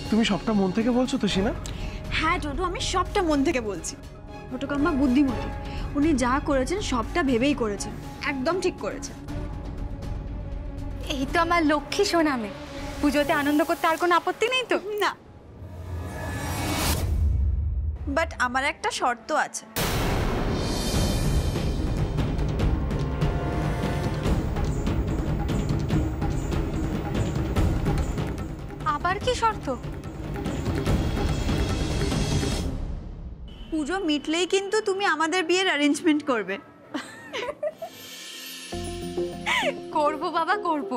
তুমি সবটা মন থেকে বলছো তো শিনা? হ্যাঁ ডোডো, আমি সবটা মন থেকে বলছি। ছোটকাম্মা বুদ্ধিমতী, উনি যা করেছেন সবটা ভেবেই করেছেন, একদম ঠিক করেছেন। এই তো আমার লক্ষ্মী সোনা মেয়ে, পুজোতে আনন্দ করতে আর কোনো আপত্তি নেই তো? না, বাট আমার একটা শর্ত আছে। আবার কি শর্ত? পুজো মিটলেই কিন্তু তুমি আমাদের বিয়ের অ্যারেঞ্জমেন্ট করবে। করব বাবা, করব।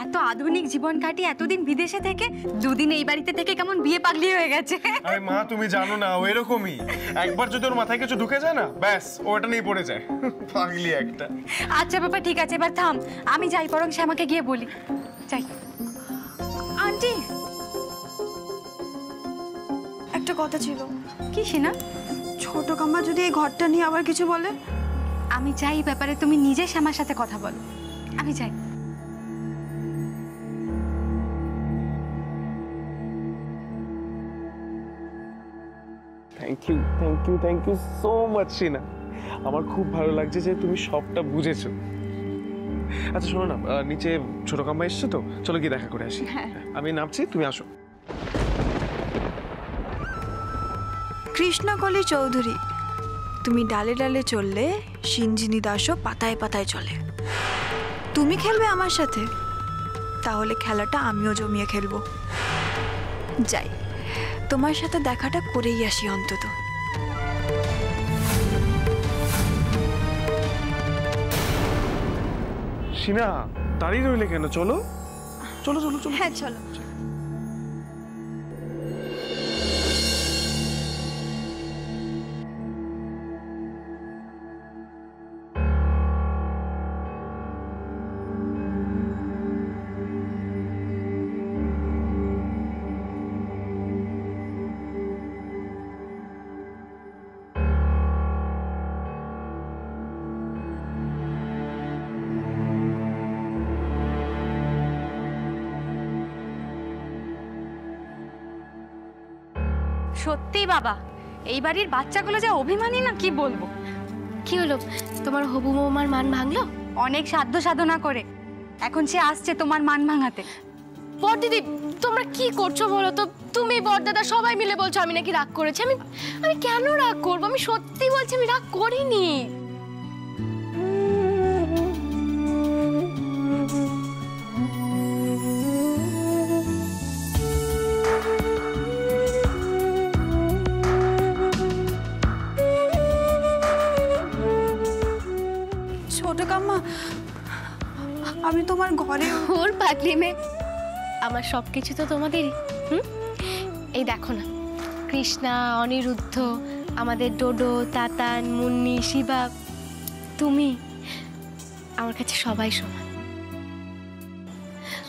এত আধুনিক জীবন কাটিয়ে এতদিন বিদেশে থেকে দুদিন এই বাড়িতে থেকে কেমন বিয়ে পাগলি হয়ে গেছে। আরে মা, তুমি জানো না ও এরকমই, একবার যদি ওর মাথায় কিছু ঢুকে যায় না, ব্যাস ওটা নিয়ে পড়ে যায়। পাগলি একটা। আচ্ছা বাবা ঠিক আছে, এবার থাম, আমি যাই, বরং শ্যামাকে গিয়ে বলি। যাই। আন্টি, একটা কথা ছিল। কি শিনা? ছোটকাম্মা যদি এই ঘরটা নিয়ে আবার কিছু বলে? আমি চাই এই ব্যাপারে তুমি নিজে শ্যামার সাথে কথা বলো। আমি যাই। Thank you, thank you, thank you so much Sheena. আমার খুব ভালো লাগছে যে তুমি সবটা বুঝেছো। আচ্ছা শোনো না, নিচে ছোট কাম্মা এসছে তো, চলো গিয়ে দেখা করে আসি। আমি নামছি, তুমি আসো। কৃষ্ণকলি চৌধুরী, তুমি ডালে ডালে চললে সিঞ্জিনী দাসও পাতায় পাতায় চলে। তুমি খেলবে আমার সাথে, তাহলে খেলাটা আমিও জমিয়ে খেলবো। যাই, তোমার সাথে দেখাটা করেই আসি অন্তত। শিনা, দাঁড়িয়ে রইলে কেন? চলো চলো চলো চলো। হ্যাঁ চলো। সত্যি বাবা, এই বাড়ির বাচ্চাগুলো যা অভিমানী না, কি বলবো। কি হলো, তোমার হবু বৌমার মান ভাঙলো? অনেক সাধ্য সাধনা করে এখন সে আসছে তোমার মান ভাঙাতে। বড়দিদি, তোমরা কি করছো বলো তো? তুমি বড়দাদা সবাই মিলে বলছো আমি নাকি রাগ করেছি। আমি কেন রাগ করবো? আমি সত্যি বলছি আমি রাগ করিনি। ছোটকাম্মা, আমি তোমার ঘরে। ওর পাগলি মেয়ে, আমার সবকিছু তো তোমাদেরই। এই দেখো না, কৃষ্ণা, অনিরুদ্ধ, আমাদের ডোডো, তাতান, মুন্নি, শিবা, তুমি আমার কাছে সবাই সমান।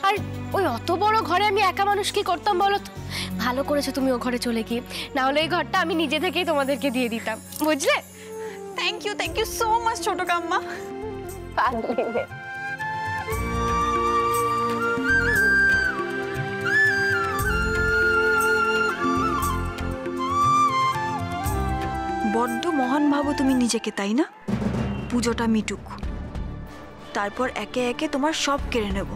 আর ওই অত বড় ঘরে আমি একা মানুষ কি করতাম বলো তো? ভালো করেছো তুমি ও ঘরে চলে গিয়ে, না হলে এই ঘরটা আমি নিজে থেকেই তোমাদেরকে দিয়ে দিতাম, বুঝলে? থ্যাংক ইউ সো মাচ ছোটকাম্মা। পাগলি মেয়ে। বড্ড মহান ভাবো তুমি নিজেকে, তাই না? পুজোটা মিটুক, তারপর একে একে তোমার সব কেড়ে নেব,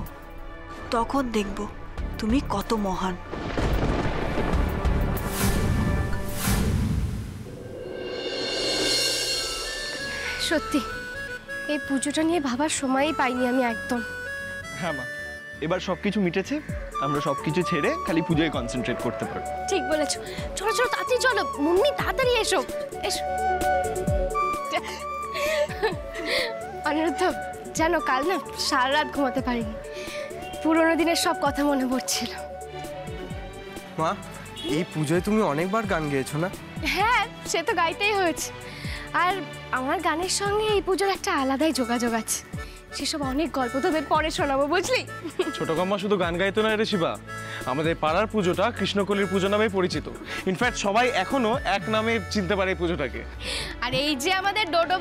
তখন দেখব তুমি কত মহান। সত্যি এই পুজোটা নিয়ে ভাবার সময়ই পাইনি আমি একদম। হ্যাঁ মা, এবার সবকিছু মিটেছে, আমরা সবকিছু ছেড়ে খালি পুজোয় কনসেন্ট্রেট করতে পারবো। ঠিক বলেছো, চলো চলো তাড়াতাড়ি চলো, মুন্নি তাড়াতাড়ি এসো এসো। অনিরুদ্ধ, জানো কাল না সারা রাত ঘুমাতে পারিনি, পুরোনো দিনের সব কথা মনে পড়ছিল। মা, এই পুজোয় তুমি অনেকবার গান গেয়েছো না? হ্যাঁ, সে তো গাইতেই হয়েছে। আর আমার গানের সঙ্গে এই পুজোর একটা আলাদাই যোগাযোগ আছে। সেসব অনেক গল্প তোদের পরে শোনাবো, বুঝলি? ছোট কাম্মা শুধু গান গাইতো না রে শিবা, আমাদের পাড়ার পুজোটা কৃষ্ণকলির পুজো নামে পরিচিত। ইনফ্যাক্ট সবাই এখনো এক নামে চিনতে পারে এই পুজোটাকে। আর এই যে আমাদের ডোডো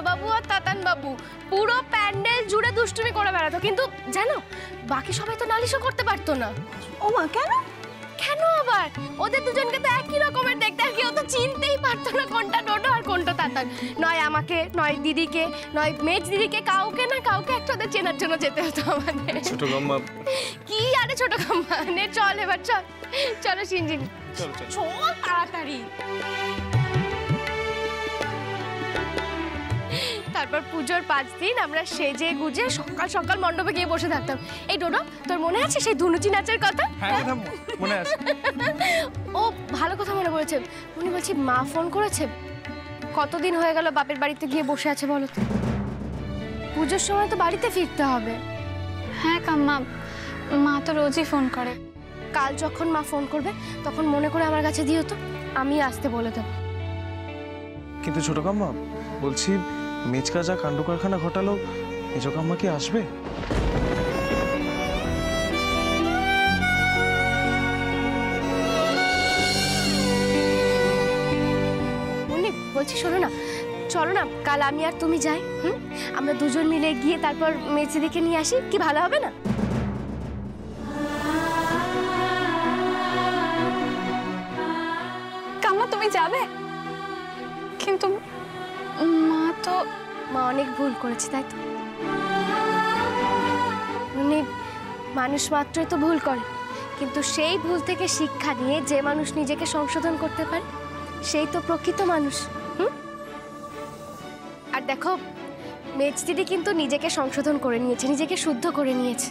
বাবু আর তাতান বাবু পুরো প্যান্ডেল জুড়ে দুষ্টুমি করে বেড়াতো, কিন্তু জানো বাকি সবাই তো নালিশও করতে পারতো না। ও মা, কেন? কেন আবার? ওদের দুজনকে তো একই রকমের দেখতে, আর কেউ তো চিনতেই পারতো না কোনটা ডোডো আর কোনটা তাতান। নয় আমাকে, নয় দিদিকে, নয় মেজ দিদিকে, কাউকে না কাউকে একটা ওদের চেনার জন্য যেতে হতো আমাদের। ছোট কাম্মা, কি আরে ছোট কাম্মা, নে চল এবার চল, চলো সিনজিনি চল চল। চল তাড়াতাড়ি। তারপর পুজোর 5 দিন আমরা সেজে গুজে সকাল সকাল মণ্ডপে গিয়ে বসে থাকতাম। এই ডোডো, তোর মনে আছে সেই ধুনুচি নাচের কথা? হ্যাঁ কথা মনে আছে। ও ভালো কথা মনে পড়েছে। উনি বলছি মা ফোন করেছে, কতদিন হয়ে গেল বাপের বাড়িতে গিয়ে বসে আছে বলো তো? পুজোর সময় তো বাড়িতে ফিরতে হবে। হ্যাঁ কাম্মা, মা তো রোজই ফোন করে। কাল যখন মা ফোন করবে তখন মনে করে আমার কাছে দিও তো, আমি আসতে বলে দেবো। কিন্তু ছোট কাম্মা, বলছি মেচকা যা কাণ্ড কারখানা ঘটালো, মেজ কাম্মা কি আসবে? মুন্নি বলছি শোনো না, চলো না কাল আমি আর তুমি যাই, আমরা দুজন মিলে গিয়ে তারপর মেজদিকে নিয়ে আসি, কি ভালো হবে না? কাম্মা তুমি যাবে? কিন্তু মা তো, মা অনেক ভুল করেছে তাই তো? উনি মানুষ মাত্রই তো ভুল করে, কিন্তু সেই ভুল থেকে শিক্ষা নিয়ে যে মানুষ নিজেকে সংশোধন করতে পারে সেই তো প্রকৃত মানুষ। আর দেখো মেজ দিদি কিন্তু নিজেকে সংশোধন করে নিয়েছে, নিজেকে শুদ্ধ করে নিয়েছে।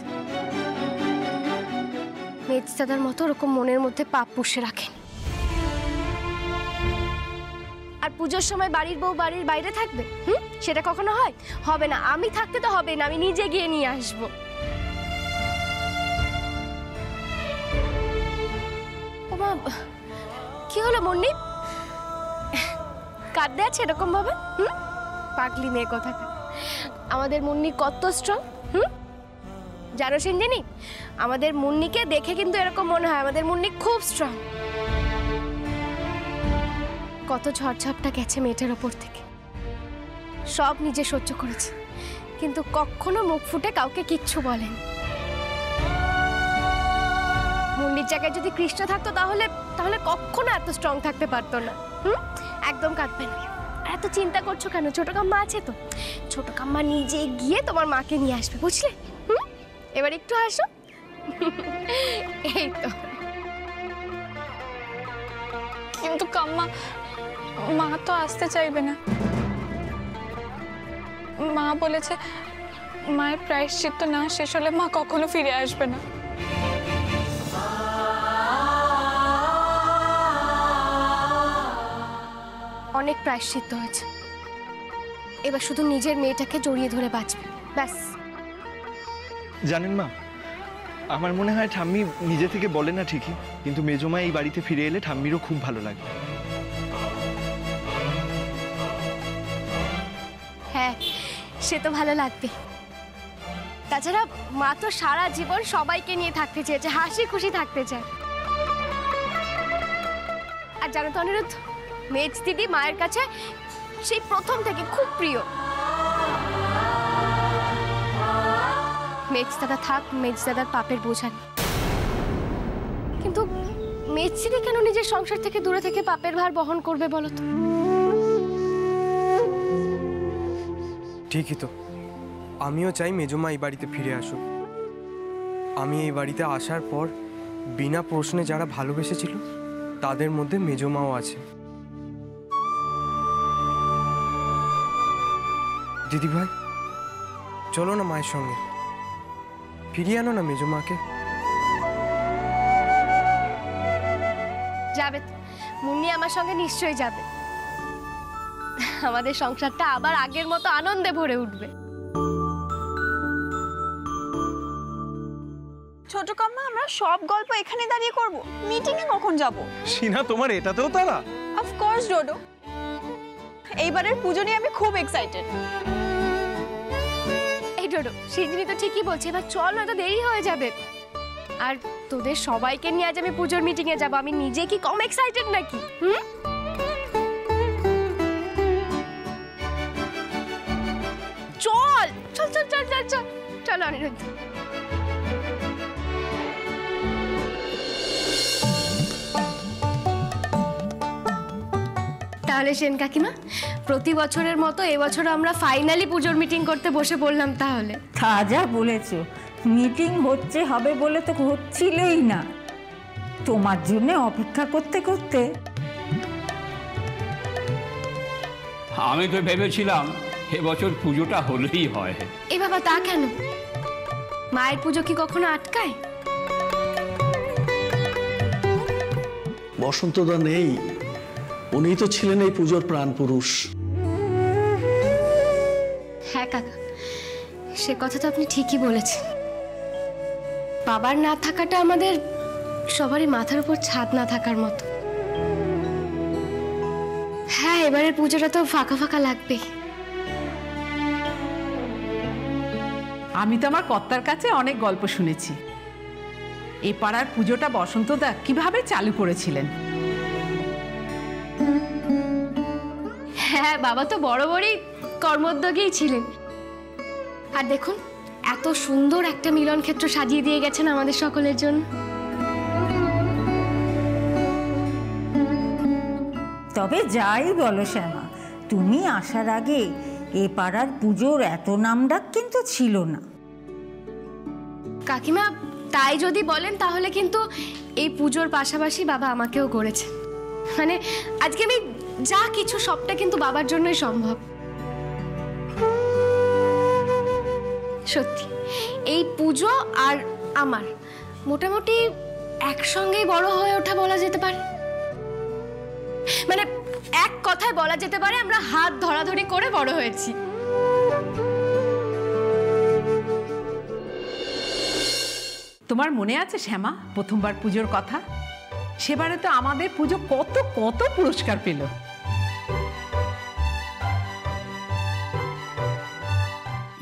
মেজ দাদার মতো ওরকম মনের মধ্যে পাপ পুষে রাখেন। আর পুজোর সময় বাড়ির বউ বাড়ির বাইরে থাকবে, সেটা কখনো হয়? হবে না। আমি থাকতে তো হবে না, আমি নিজে গিয়ে নিয়ে আসবো। ওমা, কি হলো মুন্নি, কাঁদতে আছে এরকম ভাবে? পাগলি মেয়ে কথা। আমাদের মুন্নি কত স্ট্রং, জানো সিনজিনি, আমাদের মুন্নিকে দেখে কিন্তু এরকম মনে হয় আমাদের মুন্নি খুব স্ট্রং। কত ঝড়ঝাপটা গেছে মেয়েটার ওপর থেকে, সব নিজে সহ্য করেছে, কিন্তু কখনো মুখ ফুটে কাউকে কিচ্ছু বলেন। মুন্নির জায়গায় যদি কৃষ্ণ থাকতো তাহলে তাহলে কখনো এত স্ট্রং থাকতে পারতো না। একদম কাঁদবে না। এত চিন্তা করছো কেন? ছোট কাম্মা আছে তো, ছোট কাম্মা নিজে গিয়ে তোমার মাকে নিয়ে আসবে, বুঝলে? এবার একটু হাসো। এই তো। কিন্তু কাম্মা, মা তো আসতে চাইবে না। মা বলেছে মায়ের প্রায়শ্চিত্ত না শেষ হলে মা কখনো ফিরে আসবে না। অনেক প্রায়শ্চিত্ত হয়েছে, এবার শুধু নিজের মেয়েটাকে জড়িয়ে ধরে বাঁচবে, ব্যাস। জানেন মা, আমার মনে হয় ঠাম্মি নিজে থেকে বলে না ঠিকই, কিন্তু মেজমা এই বাড়িতে ফিরে এলে ঠাম্মিরও খুব ভালো লাগে। হ্যাঁ, সে তো ভালো লাগবে। তাছাড়া মা তো সারা জীবন সবাইকে নিয়ে থাকতে চেয়েছে, হাসি খুশি থাকতে চায়। আর জানো তো অনিরুদ্ধ, মেজ দিদি মায়ের কাছে সেই প্রথম থেকে খুব প্রিয়। মেজ দাদা থাক, মেজ দাদার পাপের বোঝা নেই। কিন্তু মেজ দিদি কেন নিজের সংসার থেকে দূরে থেকে পাপের ভার বহন করবে বলো তো? ঠিকই তো, আমিও চাই মেজমা এই বাড়িতে ফিরে আসুক। আমি এই বাড়িতে আসার পর বিনা প্রশ্নে যারা ভালোবেসেছিল তাদের মধ্যে মেজমাও আছে। দিদি ভাই, চলো না মায়ের সঙ্গে, ফিরিয়ে আনো না মেজমাকে। যাবে তো, মুন্নি আমার সঙ্গে নিশ্চয়ই যাবে। আমাদের সংসারটা আবার আগের মতো আনন্দে ভরে উঠবে। ছোট কাম্মা, আমরা সব গল্প এখানে দাঁড়িয়ে করব, মিটিং এ কখন যাব? সিনা, তোমার এটাতেও তারা? অফ কোর্স ডোডো, এইবারের পুজো নিয়ে আমি খুব এক্সাইটেড। এই ডোডো, সিনজিনি তো ঠিকই বলছে, এবার চল, না তো দেরি হয়ে যাবে। আর তোদের সবাইকে নিয়ে আজ আমি পুজোর মিটিং এ যাব, আমি নিজে কি কম এক্সাইটেড নাকি? চল চল চল চল চল চল চল অনিরুদ্ধ। তাহলে সেন কাকিমা, প্রতি বছরের মতো এবছর আমরা ফাইনালি পুজোর মিটিং করতে বসে পড়লাম তাহলে। তা যা বলেছ, মিটিং হচ্ছে হবে বলে তো হচ্ছিলই না, তোমার জন্য অপেক্ষা করতে করতে। আমি তো ভেবেছিলাম এবছর পুজোটা হলেই হয়। এ বাবা, তা কেন? মায়ের পুজো কি কখনো আটকায়? বসন্তদা নেই, উনি তো ছিলেন এই পুজোর প্রাণ পুরুষ। হ্যাঁ কাকা, সে কথা তো আপনি ঠিকই বলেছেন। বাবার না থাকাটা আমাদের সবারই মাথার উপর ছাদ না থাকার মতো। হ্যাঁ, এবারের পুজোটা তো ফাঁকা ফাঁকা লাগবেই। আমি তো আমার কর্তার কাছে অনেক গল্প শুনেছি, এই পাড়ার পুজোটা বসন্তদা কিভাবে চালু করেছিলেন। হ্যাঁ, বাবা তো বড় বড়ই কর্মোদ্যোগীই ছিলেন। আর দেখুন, এত সুন্দর একটা মিলন ক্ষেত্র সাজিয়ে দিয়ে গেছেন আমাদের সকলের জন্য। তবে যাই বলো শ্যামা, তুমি আসার আগে এ পাড়ার পুজোর এত নামডাক কিন্তু ছিল না। কাকিমা, তাই যদি বলেন তাহলে কিন্তু এই পুজোর পাশাপাশি বাবা আমাকেও করেছে। মানে আজকে আমি যা কিছু সবটা কিন্তু বাবার জন্যই সম্ভব। সত্যি, এই পুজো আর আমার মোটামুটি একসঙ্গেই বড় হয়ে ওঠা বলা যেতে পারে। মানে এক কথায় বলা যেতে পারে আমরা হাত ধরাধরি করে বড় হয়েছি। তোমার মনে আছে শ্যামা, প্রথমবার পুজোর কথা? সেবারে তো আমাদের পুজো কত কত পুরস্কার পেল।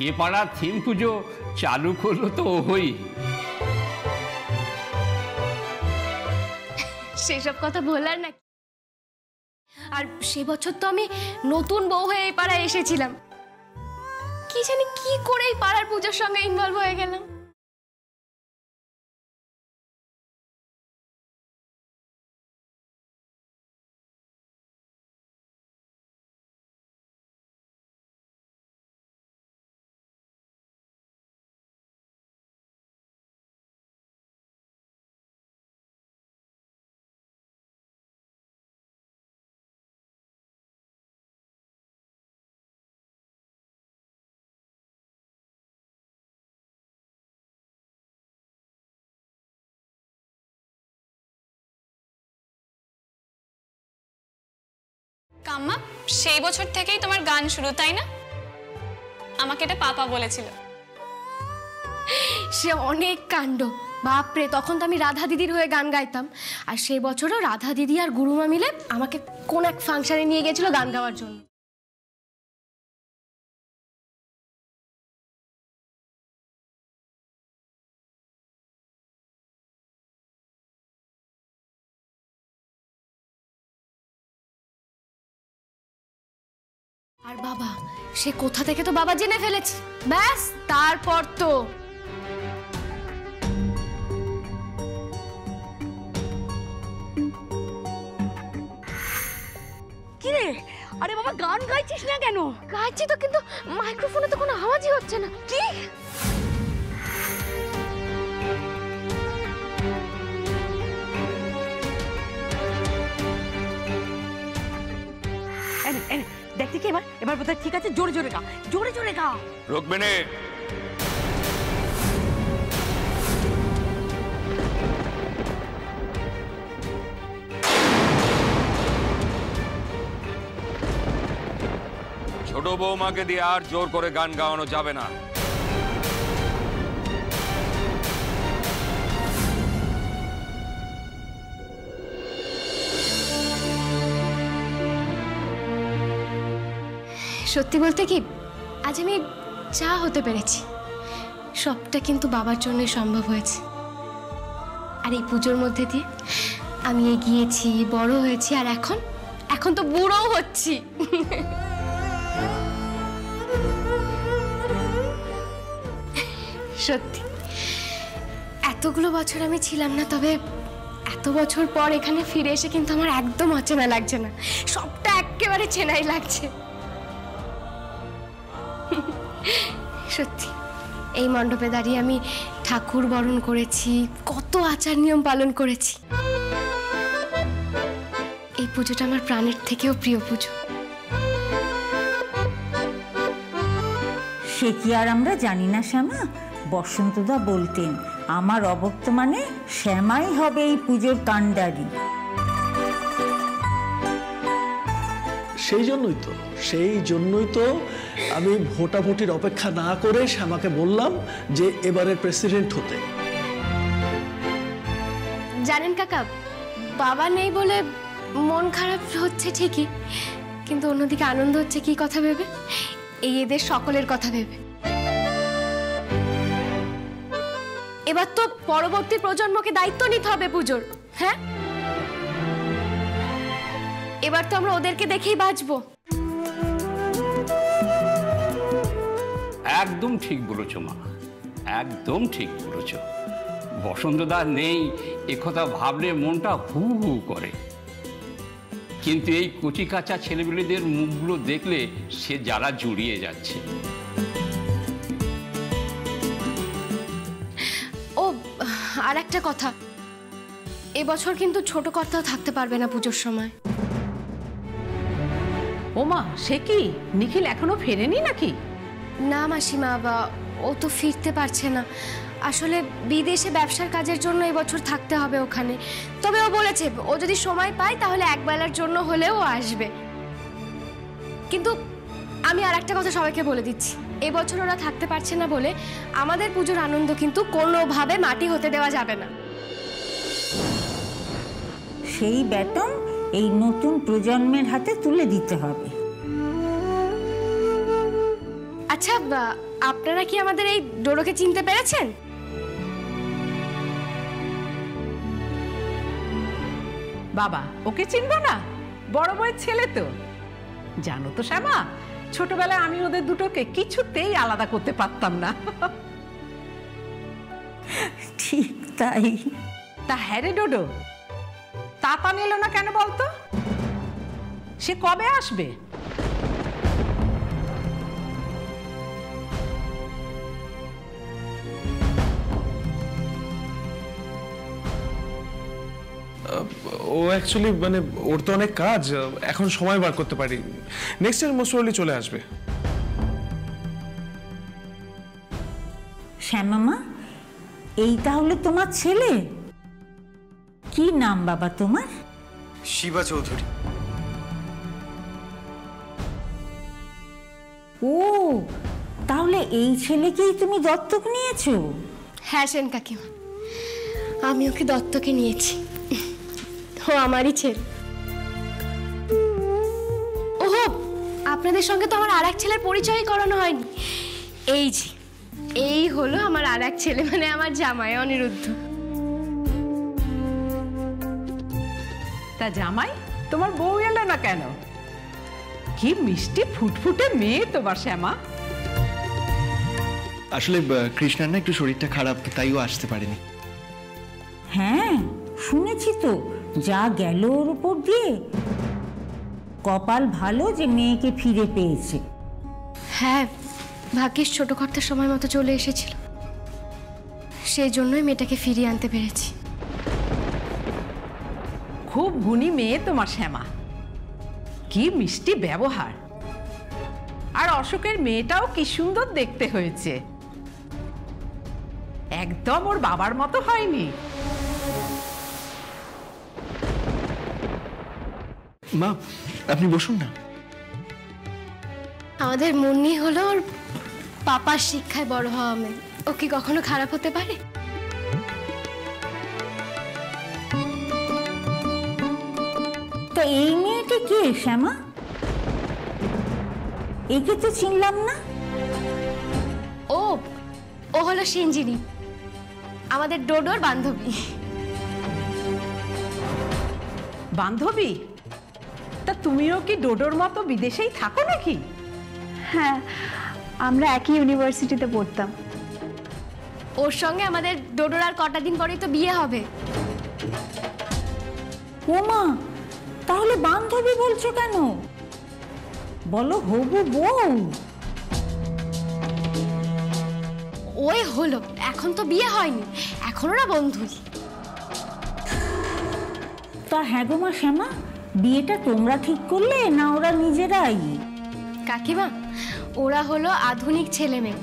এ পাড়ার থিম পুজো চালু করলো তো ওই। সেসব কথা বলার না। আর সে বছর তো আমি নতুন বউ হয়ে এই পাড়ায় এসেছিলাম, কি জানি কি করে এই পাড়ার পুজোর সঙ্গে ইনভলভ হয়ে গেলাম। কাম্মা, সেই বছর থেকেই তোমার গান শুরু, তাই না? আমাকে এটা পাপা বলেছিল। সে অনেক কাণ্ড, বাপরে! তখন তো আমি রাধা দিদির হয়ে গান গাইতাম, আর সেই বছরও রাধা দিদি আর গুরুমা মিলে আমাকে কোন এক ফাংশনে নিয়ে গেছিল গান গাওয়ার জন্য। আর বাবা, সে কোথা থেকে তো বাবা জেনে ফেলেছে, ব্যাস তারপর তো কি রে? আরে বাবা, গান গাইছিস না কেন? গাইছি তো, কিন্তু মাইক্রোফোনে তো কোনো আওয়াজই হচ্ছে না। কি? দেখতে কি এবার বোধহয় ঠিক আছে। জোরে জোরে গা, জোরে জোরে গা। রুকমিনি, ছোট বৌমাকে দিয়ে আর জোর করে গান গাওয়ানো যাবে না। সত্যি বলতে কি, আজ আমি যা হতে পেরেছি সবটা কিন্তু বাবার জন্যই সম্ভব হয়েছে। আর এই পুজোর মধ্যে দিয়ে আমি এগিয়েছি, বড় হয়েছি, আর এখন তো বুড়োও হচ্ছি। সত্যি এতগুলো বছর আমি ছিলাম না, তবে এত বছর পর এখানে ফিরে এসে কিন্তু আমার একদম অচেনা লাগছে না। সবটা এক একেবারে চেনাই লাগছে। সত্যি এই মণ্ডপে দাঁড়িয়ে আমি ঠাকুর বরণ করেছি, কত আচার নিয়ম পালন করেছি। এই পুজোটা আমার প্রাণের থেকেও প্রিয় পুজো। সে কি আর আমরা জানি না শ্যামা? বসন্তদা বলতেন আমার অবর্তমানে শ্যামাই হবে এই পুজোর কাণ্ডারি। সেই জন্যই তো আমি ভোটাভুটির অপেক্ষা না করে শ্যামাকে বললাম যে এবারের প্রেসিডেন্ট হতে। জানেন কাকা, বাবা নেই বলে মন খারাপ হচ্ছে ঠিকই, কিন্তু অন্যদিকে আনন্দ হচ্ছে কি কথা ভেবে? এই এদের সকলের কথা ভেবে। এবার তো পরবর্তী প্রজন্মকে দায়িত্ব নিতে হবে পুজোর। হ্যাঁ, এবার তো আমরা ওদেরকে দেখেই বাঁচবো। একদম ঠিক বলেছো মা, একদম ঠিক বলেছো। বসন্তদা নেই একথা ভাবলে মনটা হু হু করে, কিন্তু এই কচি কাঁচা ছেলেমেয়েদের মুখগুলো দেখলে সে যারা জুড়িয়ে যাচ্ছে। ও আর একটা কথা, এবছর কিন্তু ছোট কর্তাও থাকতে পারবে না পুজোর সময়। ওমা, সে কি? নিখিল এখনো ফেরেনি নাকি? না মাসিমা, বা ও তো ফিরতে পারছে না। আসলে বিদেশে ব্যবসার কাজের জন্য এবছর থাকতে হবে ওখানে। তবে ও বলেছে ও যদি সময় পায় তাহলে একবেলার জন্য হলেও আসবে। কিন্তু আমি আর একটা কথা সবাইকে বলে দিচ্ছি, এবছর ওরা থাকতে পারছে না বলে আমাদের পুজোর আনন্দ কিন্তু কোনোভাবে মাটি হতে দেওয়া যাবে না। সেই ব্যাটন এই নতুন প্রজন্মের হাতে তুলে দিতে হবে। আচ্ছা, আপনারা কি আমাদের এই ডোডোকে চিনতে পেরেছেন? বাবা, ওকে চিনবো না? বড় বউয়ের ছেলে তো। জানো তো শ্যামা, ছোটবেলায় আমি ওদের দুটোকে কিছুতেই আলাদা করতে পারতাম না। ঠিক তাই। তা হ্যাঁ রে ডোডো, তাতান এলো না কেন বলতো? সে কবে আসবে? ও অ্যাকচুয়ালি মানে ওর তো অনেক কাজ, এখন সময় বার করতে পারি। নেক্সট ইয়ার মোস্ট প্রবাবলি চলে আসবে। শ্যামামা, এই তাহলে তোমার ছেলে? কি নাম বাবা তোমার? শিবা চৌধুরী। ও, তাহলে এই ছেলেকেই তুমি দত্তক নিয়েছো? হ্যাঁ সেন কাকিমা, আমি ওকে দত্তকে নিয়েছি। ও আমারই ছেলে। ওহো, আপনাদের সঙ্গে তো আমার আর এক ছেলের পরিচয়ই করানো হয়নি। এই যে, এই হলো আমার আর এক ছেলে, মানে আমার জামাই অনিরুদ্ধ। তা জামাই, তোমার বউ এলো না কেন? কি মিষ্টি ফুটফুটে মেয়ে তোমার শ্যামা। আসলে কৃষ্ণার না একটু শরীরটা খারাপ, তাই ও আসতে পারেনি। হ্যাঁ শুনেছি তো, যা গেল ওর উপর দিয়ে। কপাল ভালো যে মেয়েকে ফিরে পেয়েছে। হ্যাঁ, ভাগ্যিস ছোট কর্তার সময় মতো চলে এসেছিল, সেই জন্যই মেয়েটাকে ফিরিয়ে আনতে পেরেছি। খুব গুণী মেয়ে তোমার শ্যামা, কি মিষ্টি ব্যবহার। আর অশোকের মেয়েটাও কি সুন্দর দেখতে হয়েছে, একদম ওর বাবার মতো হয়নি। মা, আপনি বসুন না। আমাদের মুন্নি হলো ওর পাপার শিক্ষায় বড় হওয়া মেয়ে, ও কি কখনো খারাপ হতে পারে? তা এই মেয়েটি কে শ্যামা? একে তো চিনলাম না। ও ও হলো সিঞ্জিনী, আমাদের ডোডোর বান্ধবী। বান্ধবী? তা তুমিও কি ডোডোর মতো বিদেশেই থাকো নাকি? হ্যাঁ, আমরা একই ইউনিভার্সিটিতে পড়তাম। ওর সঙ্গে আমাদের ডোডোর আর কটা দিন পরেই তো বিয়ে হবে। ও মা, তাহলে বান্ধবী বলছো কেন? বলো হবু বউ। ওই হলো, এখন তো বিয়ে হয়নি, এখন ওরা বন্ধুই। তা হ্যাঁ গো মা শ্যামা, বিয়েটা তোমরা ঠিক করলে না ওরা নিজেরাই? কাকিমা, ওরা হলো আধুনিক ছেলে মেয়ে,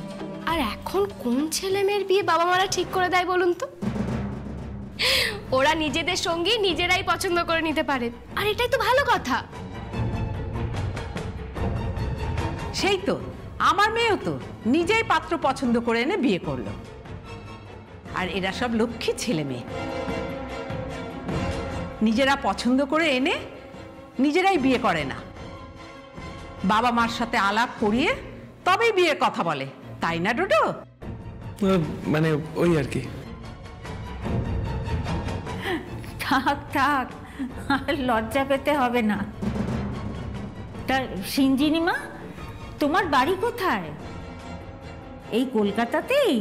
আর এখন কোন ছেলে মেয়ের বিয়ে বাবা মারা ঠিক করে দেয় বলুন তো? ওরা নিজেদের সঙ্গী নিজেরাই পছন্দ করে নিতে পারে, আর এটাই তো ভালো কথা। সেই তো, আমার মেয়েও তো নিজেই পাত্র পছন্দ করে এনে বিয়ে করলো। আর এরা সব লক্ষ্মী ছেলে মেয়ে, নিজেরা পছন্দ করে এনে নিজেরাই বিয়ে করে না, বাবা মার সাথে আলাপ করিয়ে তবেই বিয়ের কথা বলে, তাই না ডোডো? মানে ওই আর কি। থাক থাক, আর লজ্জা পেতে হবে না। তা সিঞ্জিনী মা, তোমার বাড়ি কোথায়? এই কলকাতাতেই?